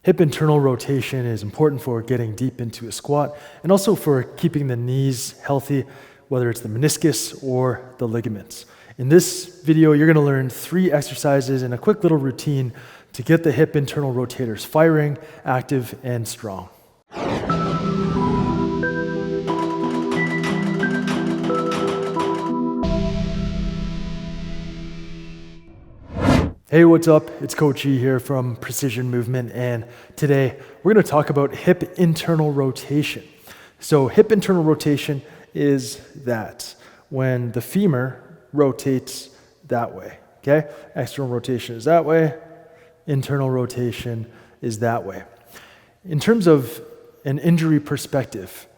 Hip internal rotation is important for getting deep into a squat and also for keeping the knees healthy, whether it's the meniscus or the ligaments. In this video, you're gonna learn 3 exercises and a quick little routine to get the hip internal rotators firing, active, and strong. Hey, what's up? It's Coach E here from Precision Movement, and today we're going to talk about hip internal rotation. So hip internal rotation is that when the femur rotates that way, okay? External rotation is that way, internal rotation is that way. In terms of an injury perspective,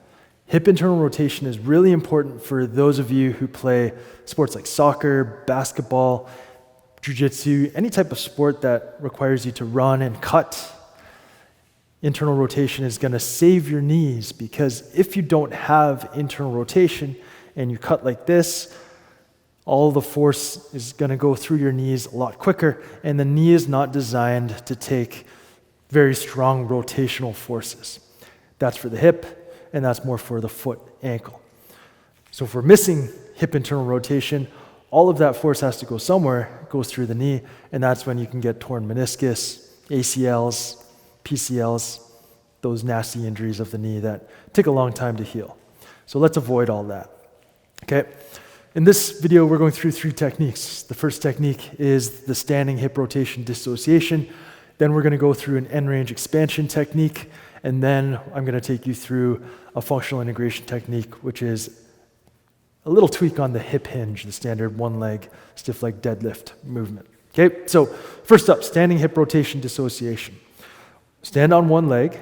hip internal rotation is really important for those of you who play sports like soccer, basketball, Jiu-Jitsu, any type of sport that requires you to run and cut. Internal rotation is going to save your knees, because if you don't have internal rotation and you cut like this, all the force is going to go through your knees a lot quicker, and the knee is not designed to take very strong rotational forces. That's for the hip, and that's more for the foot, ankle. So if we're missing hip internal rotation, all of that force has to go somewhere, it goes through the knee, and that's when you can get torn meniscus, ACLs, PCLs, those nasty injuries of the knee that take a long time to heal. So let's avoid all that, okay? In this video, we're going through 3 techniques. The first technique is the standing hip rotation dissociation. Then we're gonna go through an end range expansion technique, and then I'm gonna take you through a functional integration technique, which is a little tweak on the hip hinge, the standard one leg stiff leg deadlift movement. Okay, so first up, standing hip rotation dissociation. Stand on one leg.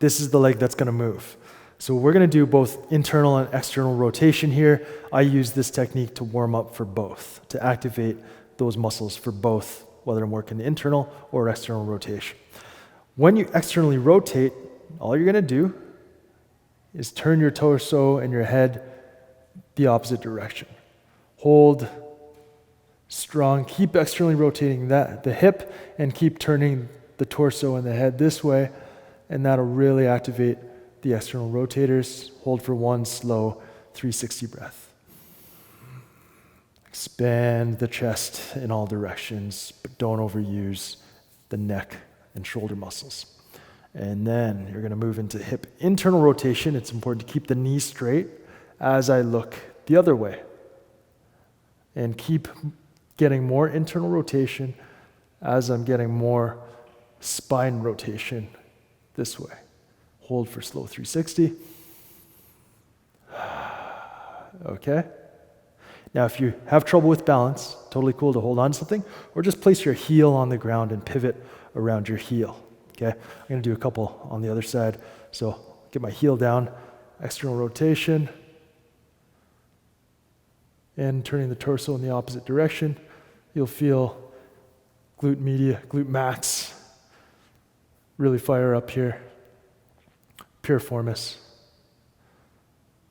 This is the leg that's going to move. So we're going to do both internal and external rotation here. I use this technique to warm up for both, to activate those muscles for both, whether I'm working the internal or external rotation. When you externally rotate, all you're going to do is turn your torso and your head the opposite direction. Hold strong, keep externally rotating the hip, and keep turning the torso and the head this way, and that'll really activate the external rotators. Hold for 1 slow 360 breath. Expand the chest in all directions, but don't overuse the neck and shoulder muscles. And then you're gonna move into hip internal rotation. It's important to keep the knee straight as I look the other way, and keep getting more internal rotation as I'm getting more spine rotation this way. Hold for slow 360. Okay. Now, if you have trouble with balance, totally cool to hold on to something, or just place your heel on the ground and pivot around your heel. Okay. I'm going to do a couple on the other side. So get my heel down, external rotation, and turning the torso in the opposite direction. You'll feel glute media, glute max really fire up here, piriformis,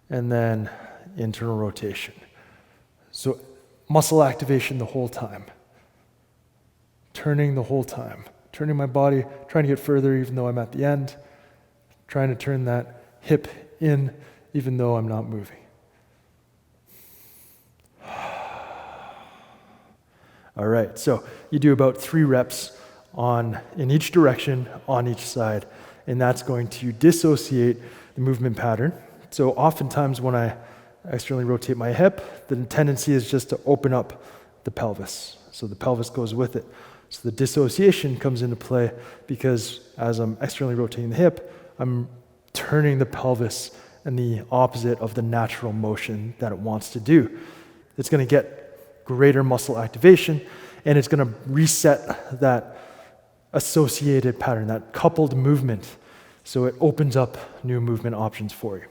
and then internal rotation. So muscle activation the whole time, turning the whole time, turning my body, trying to get further even though I'm at the end, trying to turn that hip in even though I'm not moving. All right, so you do about 3 reps in each direction on each side, and that's going to dissociate the movement pattern. So oftentimes when I externally rotate my hip, the tendency is just to open up the pelvis. So the pelvis goes with it. So the dissociation comes into play because as I'm externally rotating the hip, I'm turning the pelvis in the opposite of the natural motion that it wants to do. It's going to get greater muscle activation, and it's going to reset that associated pattern, that coupled movement, so it opens up new movement options for you.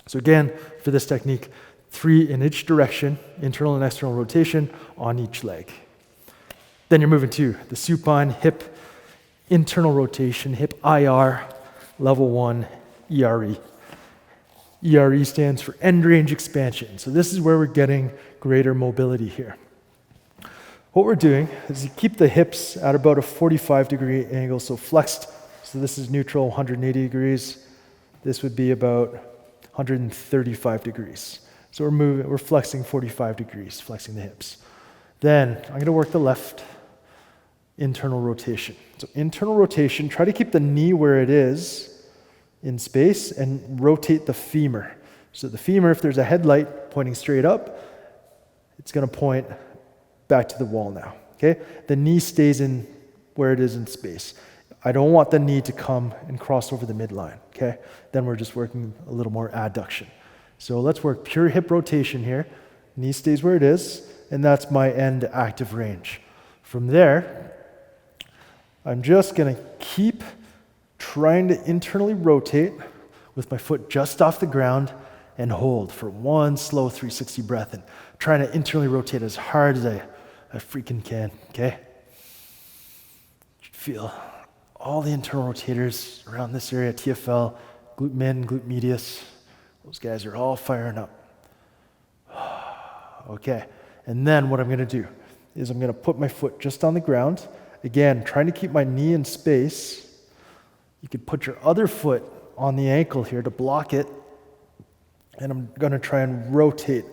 So again, for this technique, 3 in each direction, internal and external rotation on each leg. Then you're moving to the supine hip internal rotation, hip IR, level 1, ERE. ERE stands for end range expansion. So this is where we're getting greater mobility here. What we're doing is you keep the hips at about a 45-degree angle, so flexed. So this is neutral, 180 degrees. This would be about 135 degrees. So we're flexing 45 degrees, flexing the hips. Then I'm going to work the left internal rotation. So internal rotation, try to keep the knee where it is in space and rotate the femur. So the femur, if there's a headlight pointing straight up, it's going to point back to the wall now, okay? The knee stays in where it is in space. I don't want the knee to come and cross over the midline, okay? Then we're just working a little more adduction. So let's work pure hip rotation here. Knee stays where it is, and that's my end active range. From there, I'm just going to keep trying to internally rotate with my foot just off the ground and hold for one slow 360 breath and trying to internally rotate as hard as I freaking can, okay? Feel all the internal rotators around this area, TFL, glute min, glute medius. Those guys are all firing up. Okay, and then what I'm going to do is I'm going to put my foot just on the ground. Again, trying to keep my knee in space. You could put your other foot on the ankle here to block it. And I'm going to try and rotate,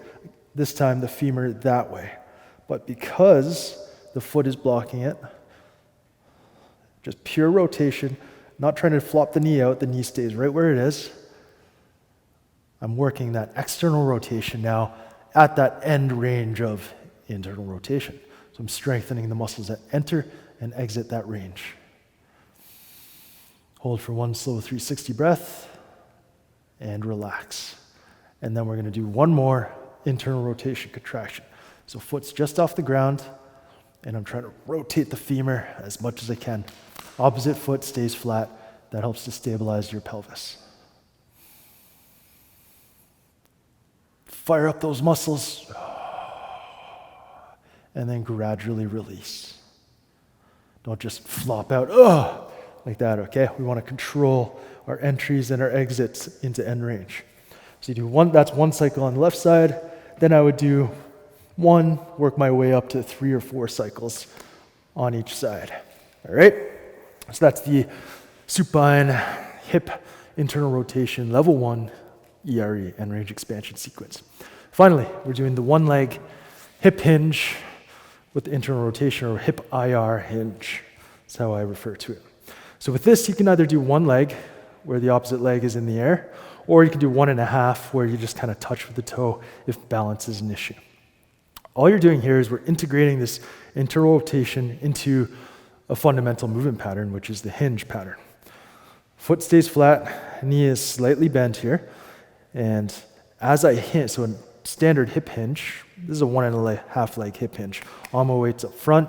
this time the femur that way. But because the foot is blocking it, just pure rotation, not trying to flop the knee out, the knee stays right where it is. I'm working that external rotation now at that end range of internal rotation. So I'm strengthening the muscles that enter and exit that range. Hold for one slow 360 breath and relax. And then we're going to do one more internal rotation contraction. So foot's just off the ground, and I'm trying to rotate the femur as much as I can. Opposite foot stays flat. That helps to stabilize your pelvis. Fire up those muscles, and then gradually release. Don't just flop out, like that, okay? We want to control our entries and our exits into end range. So you do one, that's one cycle on the left side. Then I would do one, work my way up to 3 or 4 cycles on each side. All right? So that's the supine hip internal rotation level 1 ERE, end range expansion sequence. Finally, we're doing the one leg hip hinge with the internal rotation, or hip IR hinge. That's how I refer to it. So with this, you can either do one leg where the opposite leg is in the air, or you can do 1.5 where you just kind of touch with the toe if balance is an issue. All you're doing here is we're integrating this internal rotation into a fundamental movement pattern, which is the hinge pattern. Foot stays flat, knee is slightly bent here, and as I hinge, so a standard hip hinge, this is a 1.5 leg hip hinge. All my weight's up front,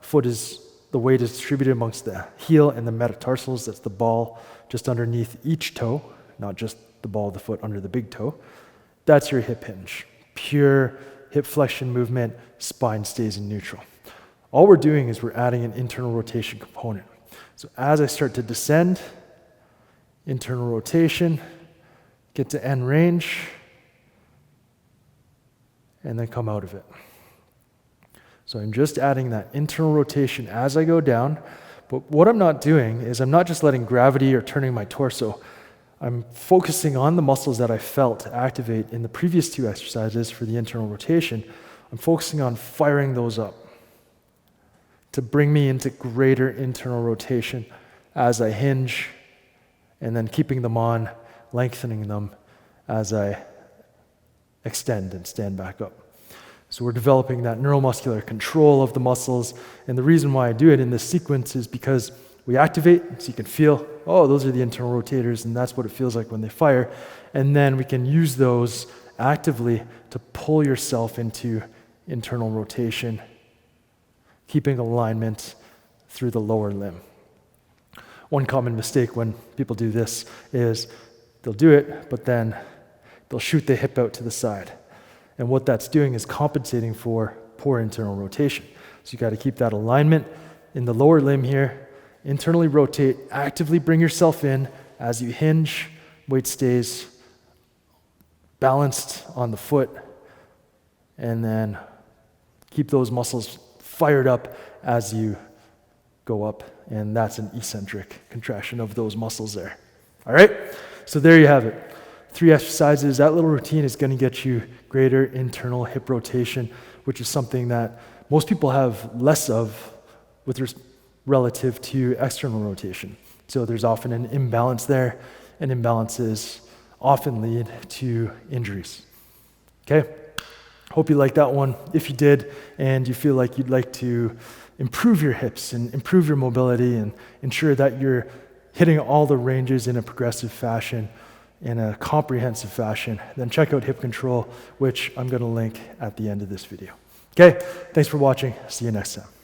the weight is distributed amongst the heel and the metatarsals, that's the ball just underneath each toe, not just the ball of the foot under the big toe. That's your hip hinge. Pure hip flexion movement, spine stays in neutral. All we're doing is we're adding an internal rotation component. So as I start to descend, internal rotation, get to end range, and then come out of it. So I'm just adding that internal rotation as I go down, but what I'm not doing is I'm not just letting gravity or turning my torso. I'm focusing on the muscles that I felt activate in the previous 2 exercises for the internal rotation. I'm focusing on firing those up to bring me into greater internal rotation as I hinge, and then keeping them on, lengthening them as I extend and stand back up. So we're developing that neuromuscular control of the muscles, and the reason why I do it in this sequence is because we activate, so you can feel, oh, those are the internal rotators, and that's what it feels like when they fire, and then we can use those actively to pull yourself into internal rotation, keeping alignment through the lower limb. One common mistake when people do this is they'll do it, but then they'll shoot the hip out to the side. And what that's doing is compensating for poor internal rotation. So you got to keep that alignment in the lower limb here, internally rotate, actively bring yourself in as you hinge, weight stays balanced on the foot, and then keep those muscles fired up as you go up, and that's an eccentric contraction of those muscles there. All right, so there you have it. 3 exercises. That little routine is going to get you greater internal hip rotation, which is something that most people have less of relative to external rotation. So there's often an imbalance there, and imbalances often lead to injuries. Okay? Hope you liked that one. If you did, and you feel like you'd like to improve your hips and improve your mobility and ensure that you're hitting all the ranges in a progressive fashion, in a comprehensive fashion, then check out Hip Control, which I'm going to link at the end of this video. Okay, thanks for watching. See you next time.